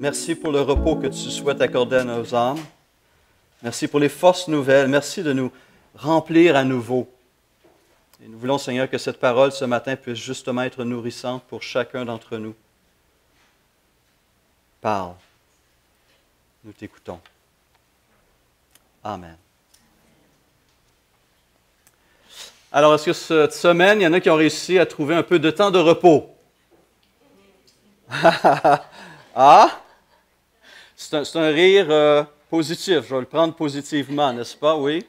Merci pour le repos que tu souhaites accorder à nos âmes. Merci pour les forces nouvelles. Merci de nous remplir à nouveau. Et nous voulons, Seigneur, que cette parole ce matin puisse justement être nourrissante pour chacun d'entre nous. Parle. Nous t'écoutons. Amen. Alors, est-ce que cette semaine, il y en a qui ont réussi à trouver un peu de temps de repos? Ah? C'est un rire positif. Je vais le prendre positivement, n'est-ce pas? Oui.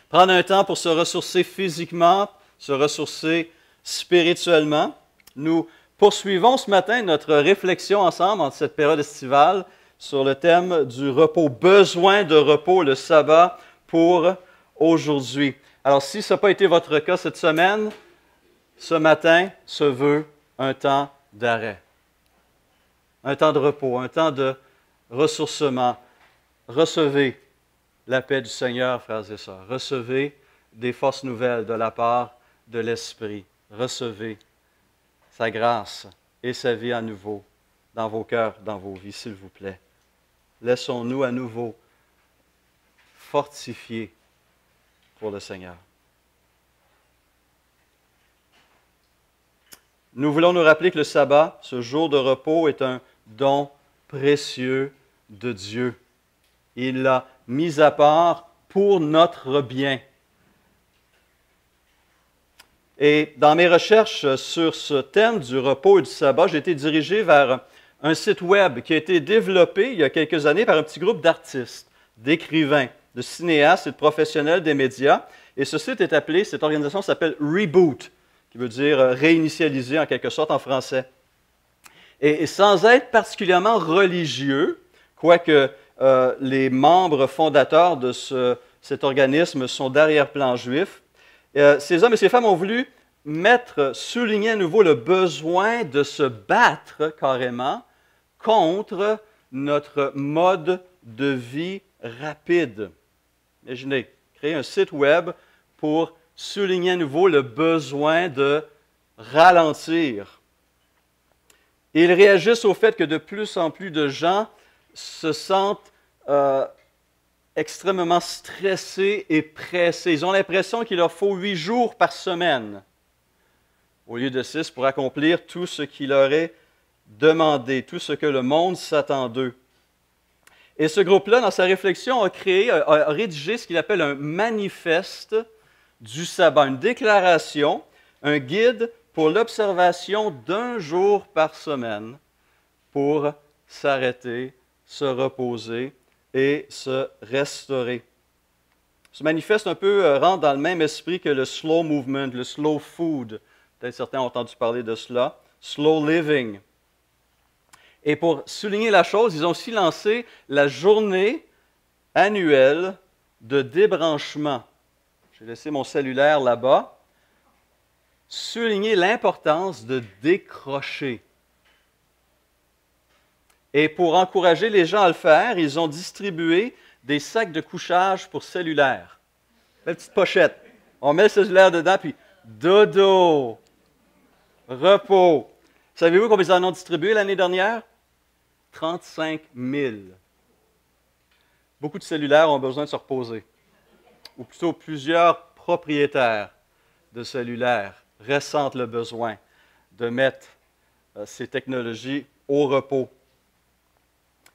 Prendre un temps pour se ressourcer physiquement, se ressourcer spirituellement. Nous poursuivons ce matin notre réflexion ensemble en cette période estivale sur le thème du repos, besoin de repos, le sabbat pour aujourd'hui. Alors, si ce n'a pas été votre cas cette semaine, ce matin se veut un temps d'arrêt, un temps de repos, un temps de ressourcement. Recevez la paix du Seigneur, frères et sœurs. Recevez des forces nouvelles de la part de l'Esprit. Recevez sa grâce et sa vie à nouveau dans vos cœurs, dans vos vies, s'il vous plaît. Laissons-nous à nouveau fortifier pour le Seigneur. Nous voulons nous rappeler que le sabbat, ce jour de repos, est un don précieux de Dieu. Il l'a mis à part pour notre bien. Et dans mes recherches sur ce thème du repos et du sabbat, j'ai été dirigé vers un site web qui a été développé il y a quelques années par un petit groupe d'artistes, d'écrivains, de cinéastes et de professionnels des médias. Et ce site est appelé, cette organisation s'appelle Reboot, qui veut dire réinitialiser en quelque sorte en français. Et sans être particulièrement religieux, quoique les membres fondateurs de cet organisme sont d'arrière-plan juif, ces hommes et ces femmes ont voulu souligner à nouveau le besoin de se battre carrément contre notre mode de vie rapide. Imaginez, créer un site web pour souligner à nouveau le besoin de ralentir. Et ils réagissent au fait que de plus en plus de gens se sentent extrêmement stressés et pressés. Ils ont l'impression qu'il leur faut 8 jours par semaine, au lieu de 6, pour accomplir tout ce qui leur est demandé, tout ce que le monde s'attend d'eux. Et ce groupe-là, dans sa réflexion, a rédigé ce qu'il appelle un manifeste du sabbat, une déclaration, un guide pour l'observation d'un jour par semaine pour s'arrêter, se reposer et se restaurer. Ce manifeste un peu rentre dans le même esprit que le slow movement, le slow food. Peut-être certains ont entendu parler de cela. Slow living. Et pour souligner la chose, ils ont aussi lancé la journée annuelle de débranchement. J'ai laissé mon cellulaire là-bas. Souligner l'importance de décrocher. Et pour encourager les gens à le faire, ils ont distribué des sacs de couchage pour cellulaire. La petite pochette. On met le cellulaire dedans, puis dodo, repos. Savez-vous combien ils en ont distribué l'année dernière? 35 000. Beaucoup de cellulaires ont besoin de se reposer. Ou plutôt plusieurs propriétaires de cellulaires ressentent le besoin de mettre ces technologies au repos.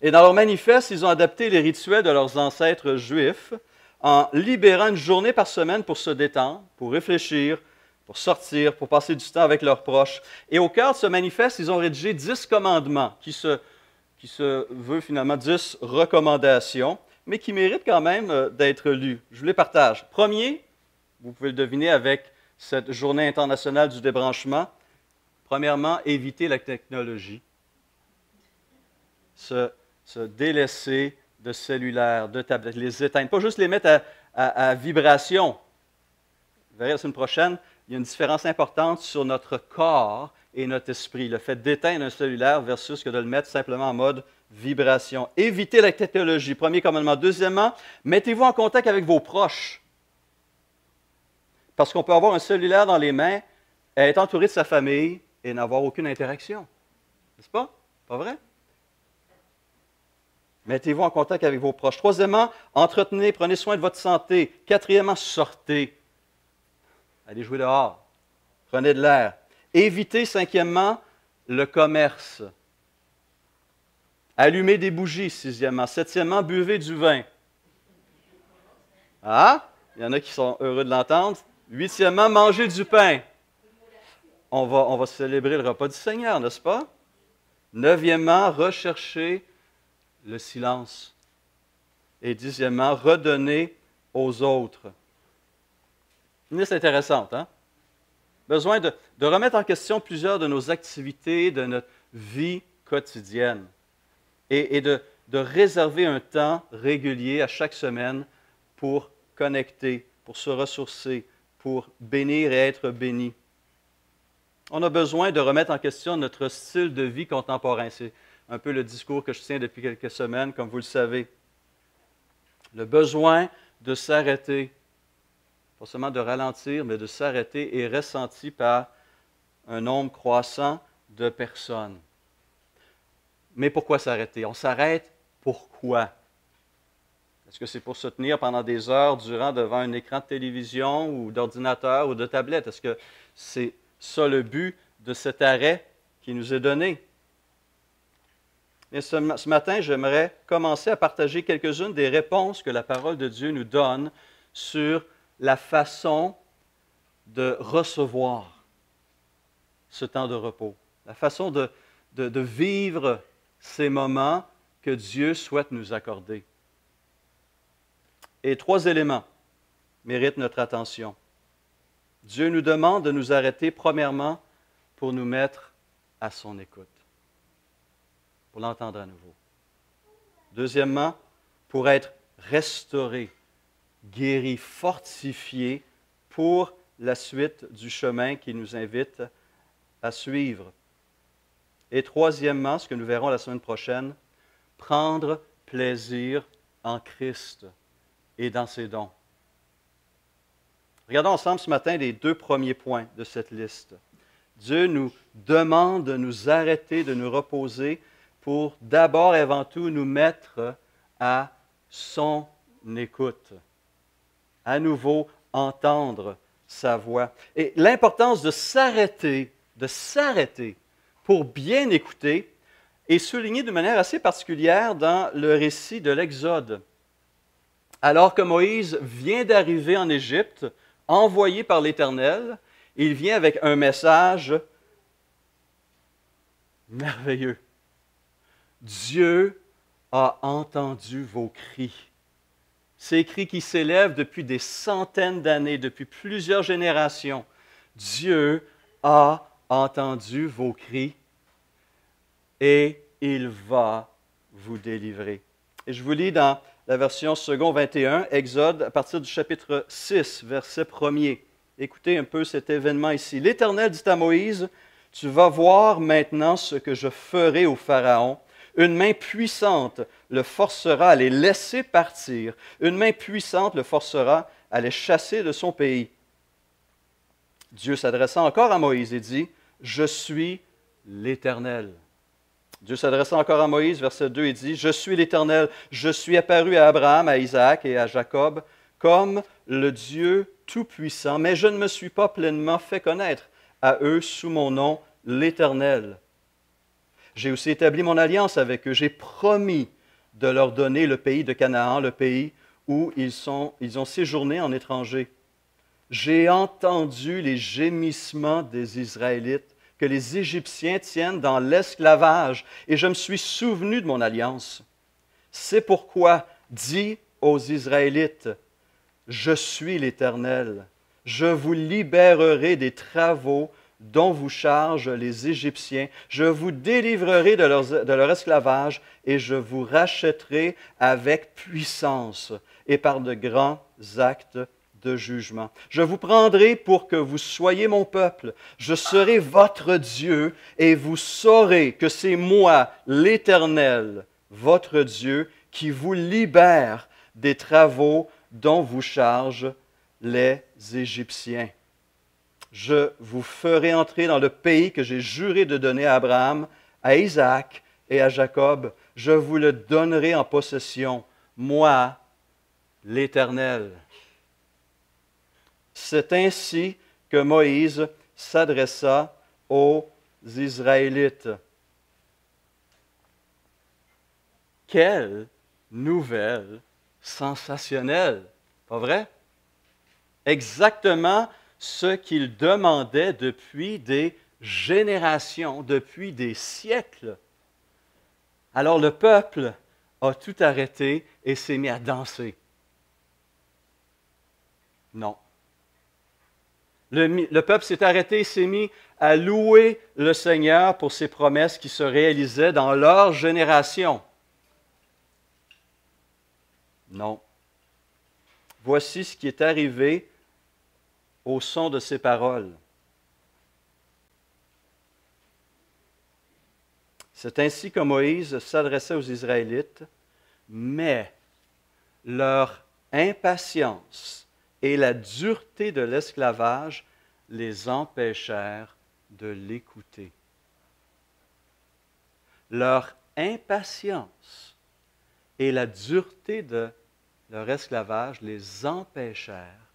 Et dans leur manifeste, ils ont adapté les rituels de leurs ancêtres juifs en libérant une journée par semaine pour se détendre, pour réfléchir, pour sortir, pour passer du temps avec leurs proches. Et au cœur de ce manifeste, ils ont rédigé 10 commandements qui se veut finalement 10 recommandations, mais qui méritent quand même d'être lus. Je vous les partage. Premier, vous pouvez le deviner avec cette journée internationale du débranchement. Premièrement, éviter la technologie. Se délaisser de cellulaires, de tablettes, les éteindre. Pas juste les mettre à vibration. Vous verrez la semaine prochaine, il y a une différence importante sur notre corps et notre esprit. Le fait d'éteindre un cellulaire versus que de le mettre simplement en mode vibration. Évitez la technologie, premier commandement. Deuxièmement, mettez-vous en contact avec vos proches. Parce qu'on peut avoir un cellulaire dans les mains, être entouré de sa famille et n'avoir aucune interaction. N'est-ce pas? Pas vrai? Mettez-vous en contact avec vos proches. Troisièmement, entretenez, prenez soin de votre santé. Quatrièmement, sortez. Allez jouer dehors. Prenez de l'air. Évitez, cinquièmement, le commerce. Allumez des bougies, sixièmement. Septièmement, buvez du vin. Ah, il y en a qui sont heureux de l'entendre. Huitièmement, mangez du pain. On va célébrer le repas du Seigneur, n'est-ce pas? Neuvièmement, recherchez le silence. Et dixièmement, redonnez aux autres. Une liste intéressante, hein? Besoin de remettre en question plusieurs de nos activités, de notre vie quotidienne. Et de réserver un temps régulier à chaque semaine pour connecter, pour se ressourcer, pour bénir et être béni. On a besoin de remettre en question notre style de vie contemporain. C'est un peu le discours que je tiens depuis quelques semaines, comme vous le savez. Le besoin de s'arrêter, pas seulement de ralentir, mais de s'arrêter, est ressenti par un nombre croissant de personnes. Mais pourquoi s'arrêter? On s'arrête pourquoi? Est-ce que c'est pour se tenir pendant des heures durant devant un écran de télévision ou d'ordinateur ou de tablette? Est-ce que c'est ça le but de cet arrêt qui nous est donné? Et ce matin, j'aimerais commencer à partager quelques-unes des réponses que la parole de Dieu nous donne sur la façon de recevoir ce temps de repos, la façon de vivre ces moments que Dieu souhaite nous accorder. Et 3 éléments méritent notre attention. Dieu nous demande de nous arrêter, premièrement, pour nous mettre à son écoute, pour l'entendre à nouveau. Deuxièmement, pour être restauré, guéri, fortifié pour la suite du chemin qui nous invite à suivre. Et troisièmement, ce que nous verrons la semaine prochaine, prendre plaisir en Christ et dans ses dons. Regardons ensemble ce matin les 2 premiers points de cette liste. Dieu nous demande de nous arrêter, de nous reposer pour d'abord et avant tout nous mettre à son écoute. À nouveau, entendre sa voix. Et l'importance de s'arrêter pour bien écouter est soulignée de manière assez particulière dans le récit de l'Exode. Alors que Moïse vient d'arriver en Égypte, envoyé par l'Éternel, il vient avec un message merveilleux. Dieu a entendu vos cris. Ces cris qui s'élèvent depuis des centaines d'années, depuis plusieurs générations. Dieu a entendu vos cris et il va vous délivrer. Et je vous lis dans la version second 21, Exode, à partir du chapitre 6, verset 1er. Écoutez un peu cet événement ici. L'Éternel dit à Moïse, « Tu vas voir maintenant ce que je ferai au Pharaon. Une main puissante le forcera à les laisser partir. Une main puissante le forcera à les chasser de son pays. » Dieu s'adressa encore à Moïse et dit, « Je suis l'Éternel. » Dieu s'adressa encore à Moïse, verset 2, et dit, « Je suis l'Éternel, je suis apparu à Abraham, à Isaac et à Jacob comme le Dieu Tout-Puissant, mais je ne me suis pas pleinement fait connaître à eux sous mon nom, l'Éternel. J'ai aussi établi mon alliance avec eux, j'ai promis de leur donner le pays de Canaan, le pays où ils ont séjourné en étranger. J'ai entendu les gémissements des Israélites, que les Égyptiens tiennent dans l'esclavage, et je me suis souvenu de mon alliance. C'est pourquoi, dis aux Israélites, je suis l'Éternel, je vous libérerai des travaux dont vous chargent les Égyptiens, je vous délivrerai de leur esclavage, et je vous rachèterai avec puissance et par de grands actes de jugement. Je vous prendrai pour que vous soyez mon peuple. Je serai votre Dieu et vous saurez que c'est moi, l'Éternel, votre Dieu, qui vous libère des travaux dont vous chargent les Égyptiens. Je vous ferai entrer dans le pays que j'ai juré de donner à Abraham, à Isaac et à Jacob. je vous le donnerai en possession, moi, l'Éternel. » C'est ainsi que Moïse s'adressa aux Israélites. Quelle nouvelle sensationnelle, pas vrai? Exactement ce qu'il demandait depuis des générations, depuis des siècles. Alors le peuple a tout arrêté et s'est mis à danser. Non. Le peuple s'est arrêté et s'est mis à louer le Seigneur pour ses promesses qui se réalisaient dans leur génération. Non. Voici ce qui est arrivé au son de ces paroles. C'est ainsi que Moïse s'adressait aux Israélites, mais leur impatience et la dureté de l'esclavage les empêchèrent de l'écouter. Leur impatience et la dureté de leur esclavage les empêchèrent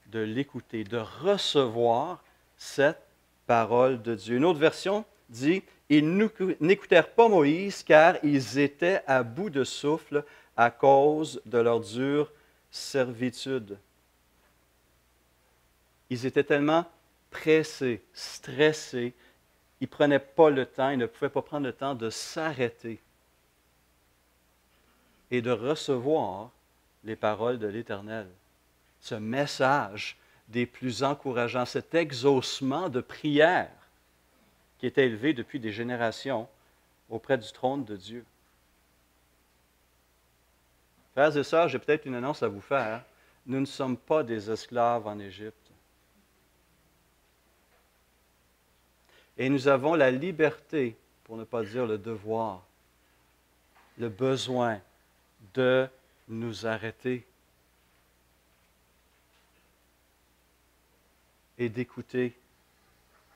de l'écouter, de recevoir cette parole de Dieu. Une autre version dit, « Ils n'écoutèrent pas Moïse car ils étaient à bout de souffle à cause de leur dure servitude. » Ils étaient tellement pressés, stressés, ils ne prenaient pas le temps, ils ne pouvaient pas prendre le temps de s'arrêter et de recevoir les paroles de l'Éternel. Ce message des plus encourageants, cet exaucement de prière qui était élevé depuis des générations auprès du trône de Dieu. Frères et sœurs, j'ai peut-être une annonce à vous faire. Nous ne sommes pas des esclaves en Égypte. Et nous avons la liberté, pour ne pas dire le devoir, le besoin de nous arrêter et d'écouter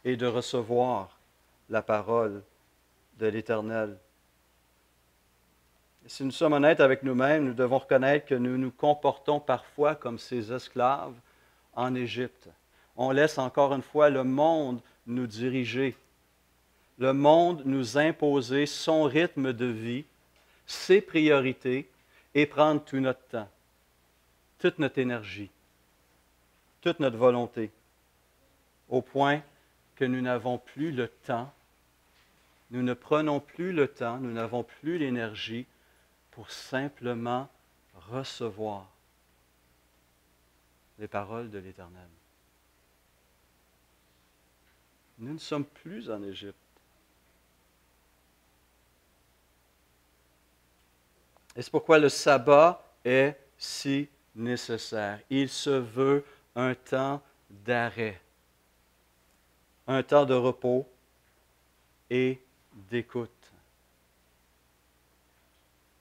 et de recevoir la parole de l'Éternel. Si nous sommes honnêtes avec nous-mêmes, nous devons reconnaître que nous nous comportons parfois comme ces esclaves en Égypte. On laisse encore une fois le monde nous diriger, le monde nous imposer son rythme de vie, ses priorités et prendre tout notre temps, toute notre énergie, toute notre volonté, au point que nous n'avons plus le temps, nous ne prenons plus le temps, nous n'avons plus l'énergie pour simplement recevoir les paroles de l'Éternel. Nous ne sommes plus en Égypte. Et c'est pourquoi le sabbat est si nécessaire. Il se veut un temps d'arrêt, un temps de repos et d'écoute.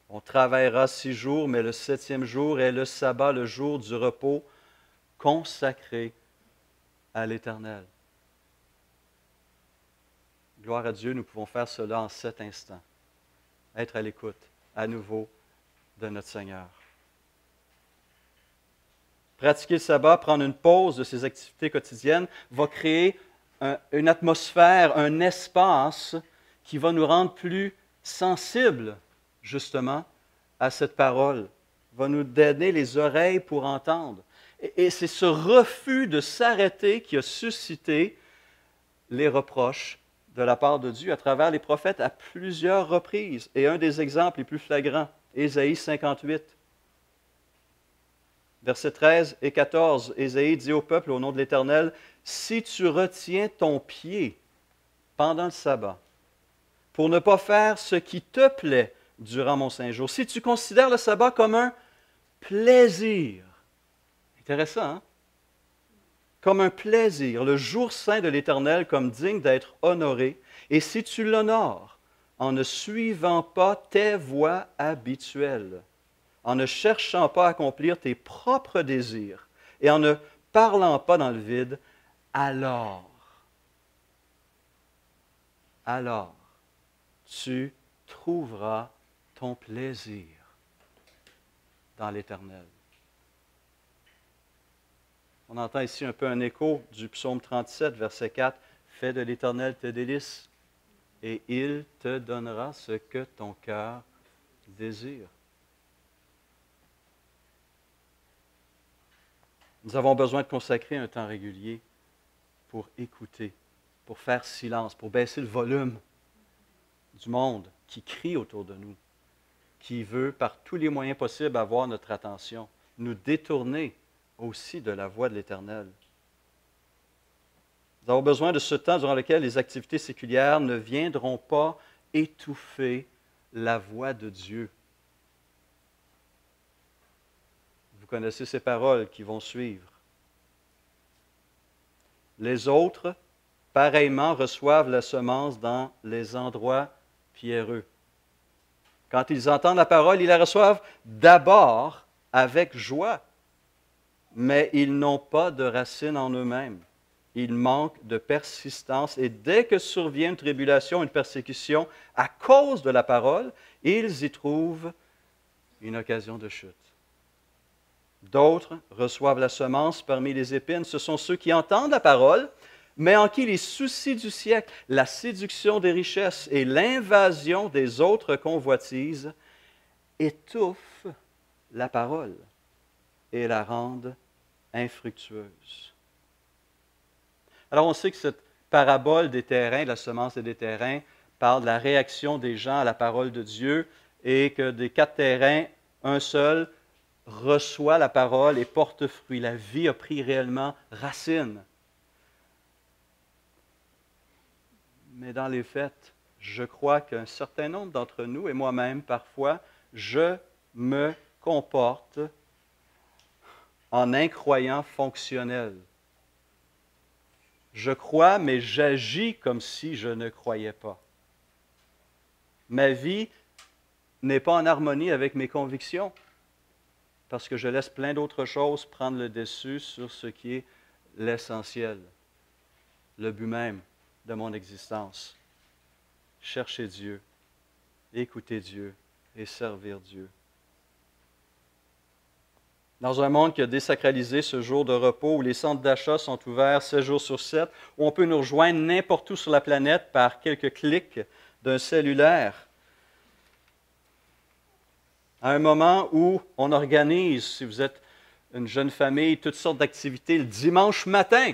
On travaillera 6 jours, mais le 7e jour est le sabbat, le jour du repos consacré à l'Éternel. Gloire à Dieu, nous pouvons faire cela en 7 instants. Être à l'écoute, à nouveau, de notre Seigneur. Pratiquer le sabbat, prendre une pause de ses activités quotidiennes, va créer une atmosphère, un espace qui va nous rendre plus sensibles, justement, à cette parole, va nous donner les oreilles pour entendre. Et c'est ce refus de s'arrêter qui a suscité les reproches de la part de Dieu à travers les prophètes à plusieurs reprises. Et un des exemples les plus flagrants, Ésaïe 58, versets 13 et 14. Ésaïe dit au peuple, au nom de l'Éternel, « Si tu retiens ton pied pendant le sabbat, pour ne pas faire ce qui te plaît durant mon saint jour, si tu considères le sabbat comme un plaisir, » intéressant, hein? Comme un plaisir, le jour saint de l'Éternel comme digne d'être honoré, et si tu l'honores en ne suivant pas tes voies habituelles, en ne cherchant pas à accomplir tes propres désirs et en ne parlant pas dans le vide, alors tu trouveras ton plaisir dans l'Éternel. On entend ici un peu un écho du psaume 37, verset 4. Fais de l'Éternel tes délices, et il te donnera ce que ton cœur désire. Nous avons besoin de consacrer un temps régulier pour écouter, pour faire silence, pour baisser le volume du monde qui crie autour de nous, qui veut par tous les moyens possibles avoir notre attention, nous détourner aussi de la voix de l'Éternel. Nous avons besoin de ce temps durant lequel les activités séculières ne viendront pas étouffer la voix de Dieu. Vous connaissez ces paroles qui vont suivre. Les autres, pareillement, reçoivent la semence dans les endroits pierreux. Quand ils entendent la parole, ils la reçoivent d'abord avec joie, mais ils n'ont pas de racine en eux-mêmes. Ils manquent de persistance et dès que survient une tribulation, une persécution à cause de la parole, ils y trouvent une occasion de chute. D'autres reçoivent la semence parmi les épines. Ce sont ceux qui entendent la parole, mais en qui les soucis du siècle, la séduction des richesses et l'invasion des autres convoitises étouffent la parole et la rendent infructueuse. Alors on sait que cette parabole des terrains, de la semence et des terrains, parle de la réaction des gens à la parole de Dieu et que des 4 terrains, un seul reçoit la parole et porte fruit. La vie a pris réellement racine. Mais dans les faits, je crois qu'un certain nombre d'entre nous, et moi-même parfois, je me comporte en incroyant fonctionnel. Je crois, mais j'agis comme si je ne croyais pas. Ma vie n'est pas en harmonie avec mes convictions, parce que je laisse plein d'autres choses prendre le dessus sur ce qui est l'essentiel, le but même de mon existence. Chercher Dieu, écouter Dieu et servir Dieu. Dans un monde qui a désacralisé ce jour de repos, où les centres d'achat sont ouverts 7 jours sur 7, où on peut nous rejoindre n'importe où sur la planète par quelques clics d'un cellulaire, à un moment où on organise, si vous êtes une jeune famille, toutes sortes d'activités le dimanche matin,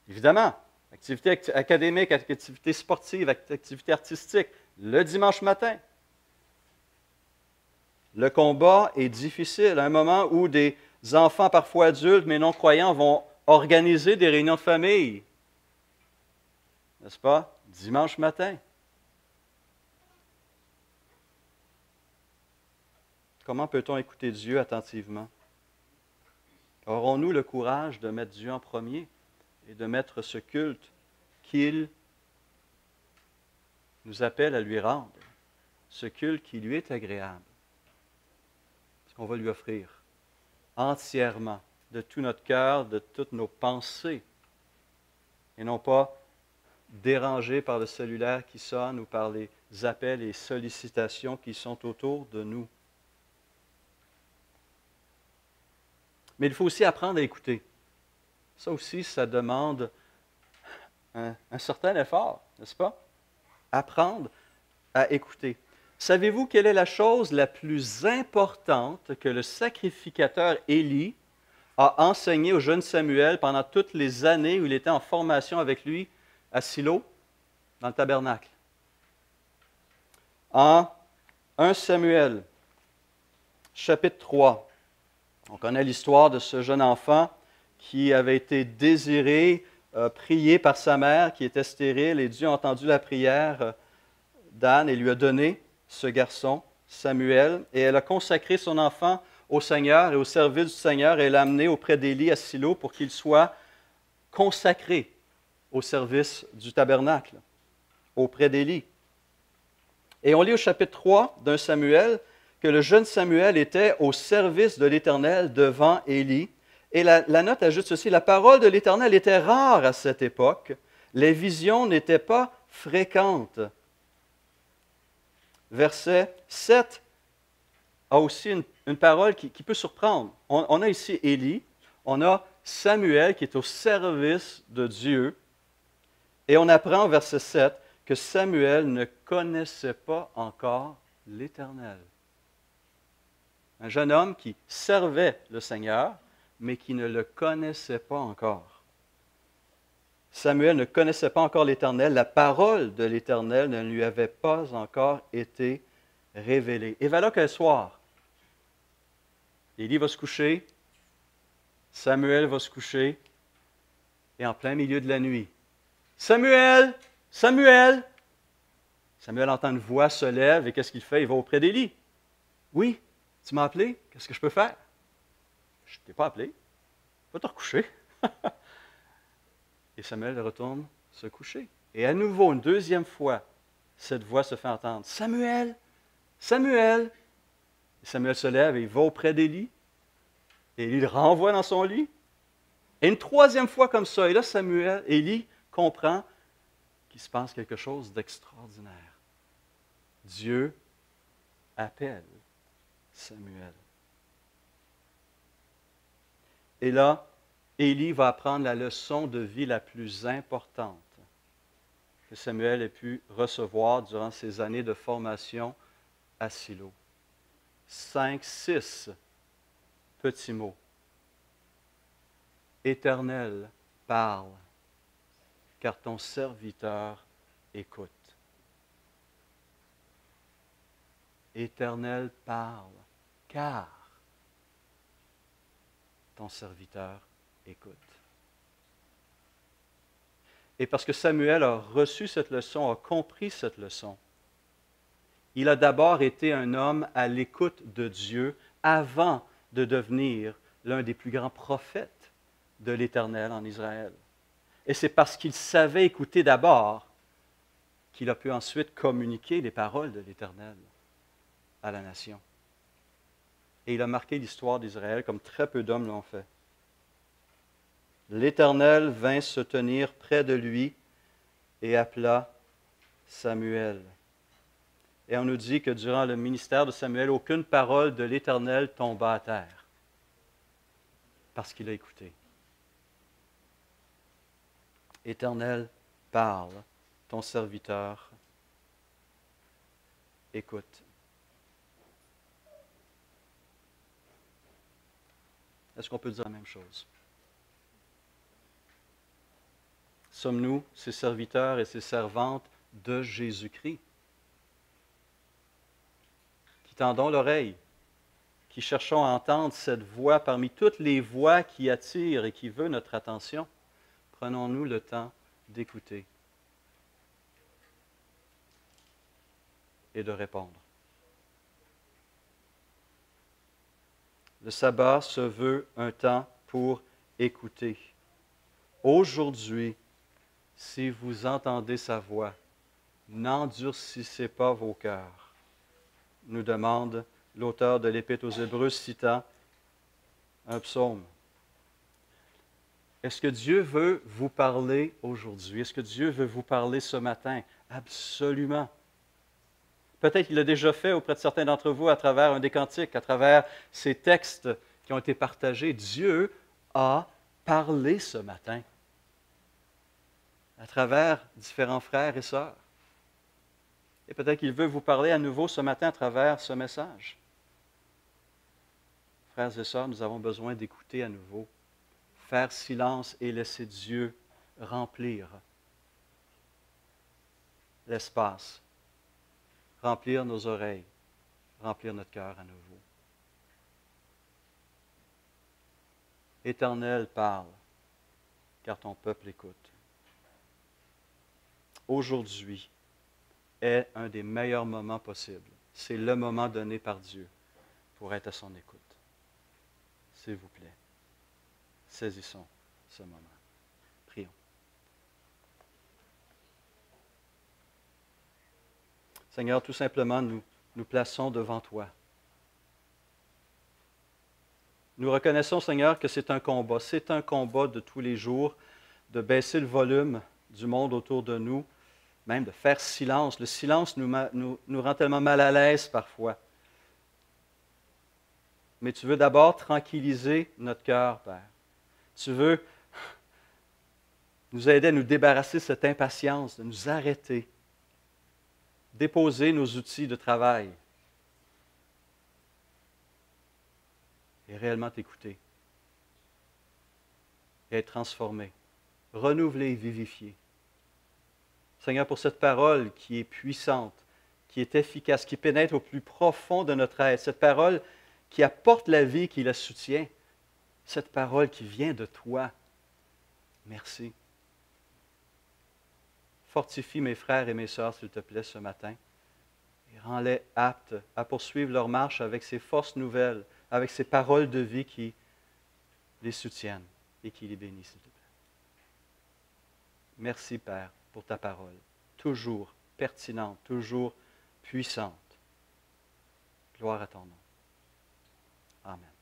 évidemment, activités académiques, activités sportives, activités artistiques, le dimanche matin. Le combat est difficile, à un moment où des enfants, parfois adultes, mais non-croyants, vont organiser des réunions de famille. N'est-ce pas? Dimanche matin. Comment peut-on écouter Dieu attentivement? Aurons-nous le courage de mettre Dieu en premier et de mettre ce culte qu'il nous appelle à lui rendre, ce culte qui lui est agréable? On va lui offrir entièrement, de tout notre cœur, de toutes nos pensées, et non pas dérangés par le cellulaire qui sonne ou par les appels et sollicitations qui sont autour de nous. Mais il faut aussi apprendre à écouter. Ça aussi, ça demande un certain effort, n'est-ce pas? Apprendre à écouter. Savez-vous quelle est la chose la plus importante que le sacrificateur Élie a enseigné au jeune Samuel pendant toutes les années où il était en formation avec lui à Silo, dans le tabernacle? En 1 Samuel, chapitre 3, on connaît l'histoire de ce jeune enfant qui avait été désiré, prié par sa mère, qui était stérile, et Dieu a entendu la prière d'Anne et lui a donné ce garçon, Samuel, et elle a consacré son enfant au Seigneur et au service du Seigneur, et elle l'a amené auprès d'Élie à Silo pour qu'il soit consacré au service du tabernacle, auprès d'Élie. Et on lit au chapitre 3 d'un Samuel que le jeune Samuel était au service de l'Éternel devant Élie. Et la note ajoute ceci: la parole de l'Éternel était rare à cette époque, les visions n'étaient pas fréquentes. verset 7 a aussi une parole qui peut surprendre. On a ici Élie, on a Samuel qui est au service de Dieu, et on apprend au verset 7 que Samuel ne connaissait pas encore l'Éternel. Un jeune homme qui servait le Seigneur, mais qui ne le connaissait pas encore. Samuel ne connaissait pas encore l'Éternel, la parole de l'Éternel ne lui avait pas encore été révélée. Et voilà qu'un soir, Élie va se coucher, Samuel va se coucher, et en plein milieu de la nuit, Samuel, Samuel! Samuel entend une voix, se lève, et qu'est-ce qu'il fait? Il va auprès d'Élie. Oui, tu m'as appelé, qu'est-ce que je peux faire? Je ne t'ai pas appelé, va te recoucher. Et Samuel retourne se coucher. Et à nouveau, une deuxième fois, cette voix se fait entendre. Samuel, Samuel! Et Samuel se lève et il va auprès d'Élie. Et Élie le renvoie dans son lit. Et une troisième fois comme ça, et là, Élie comprend qu'il se passe quelque chose d'extraordinaire. Dieu appelle Samuel. Et là, Élie va apprendre la leçon de vie la plus importante que Samuel ait pu recevoir durant ses années de formation à Silo. 5, 6 petits mots. Éternel, parle, car ton serviteur écoute. Éternel, parle, car ton serviteur écoute. Et parce que Samuel a reçu cette leçon, a compris cette leçon, il a d'abord été un homme à l'écoute de Dieu avant de devenir l'un des plus grands prophètes de l'Éternel en Israël. Et c'est parce qu'il savait écouter d'abord qu'il a pu ensuite communiquer les paroles de l'Éternel à la nation. Et il a marqué l'histoire d'Israël comme très peu d'hommes l'ont fait. L'Éternel vint se tenir près de lui et appela Samuel. Et on nous dit que durant le ministère de Samuel, aucune parole de l'Éternel tomba à terre, parce qu'il a écouté. Éternel, parle, ton serviteur écoute. Est-ce qu'on peut dire la même chose? Sommes-nous ces serviteurs et ces servantes de Jésus-Christ, qui tendons l'oreille, qui cherchons à entendre cette voix parmi toutes les voix qui attirent et qui veulent notre attention? Prenons-nous le temps d'écouter et de répondre. Le sabbat se veut un temps pour écouter. Aujourd'hui, si vous entendez sa voix, n'endurcissez pas vos cœurs, nous demande l'auteur de l'Épître aux Hébreux citant un psaume. Est-ce que Dieu veut vous parler aujourd'hui? Est-ce que Dieu veut vous parler ce matin? Absolument. Peut-être qu'il l'a déjà fait auprès de certains d'entre vous à travers un des cantiques, à travers ces textes qui ont été partagés. Dieu a parlé ce matin à travers différents frères et sœurs. Et peut-être qu'il veut vous parler à nouveau ce matin à travers ce message. Frères et sœurs, nous avons besoin d'écouter à nouveau, faire silence et laisser Dieu remplir l'espace, remplir nos oreilles, remplir notre cœur à nouveau. Éternel, parle, car ton peuple écoute. Aujourd'hui est un des meilleurs moments possibles. C'est le moment donné par Dieu pour être à son écoute. S'il vous plaît, saisissons ce moment. Prions. Seigneur, tout simplement, nous plaçons devant toi. Nous reconnaissons, Seigneur, que c'est un combat. C'est un combat de tous les jours, de baisser le volume du monde autour de nous, même de faire silence. Le silence nous rend tellement mal à l'aise parfois. Mais tu veux d'abord tranquilliser notre cœur, Père. Tu veux nous aider à nous débarrasser de cette impatience, de nous arrêter, déposer nos outils de travail et réellement t'écouter et être transformé, renouvelé, vivifié. Seigneur, pour cette parole qui est puissante, qui est efficace, qui pénètre au plus profond de notre être, cette parole qui apporte la vie, qui la soutient, cette parole qui vient de toi. Merci. Fortifie mes frères et mes sœurs, s'il te plaît, ce matin, et rends-les aptes à poursuivre leur marche avec ces forces nouvelles, avec ces paroles de vie qui les soutiennent et qui les bénissent, s'il te plaît. Merci, Père, pour ta parole, toujours pertinente, toujours puissante. Gloire à ton nom. Amen.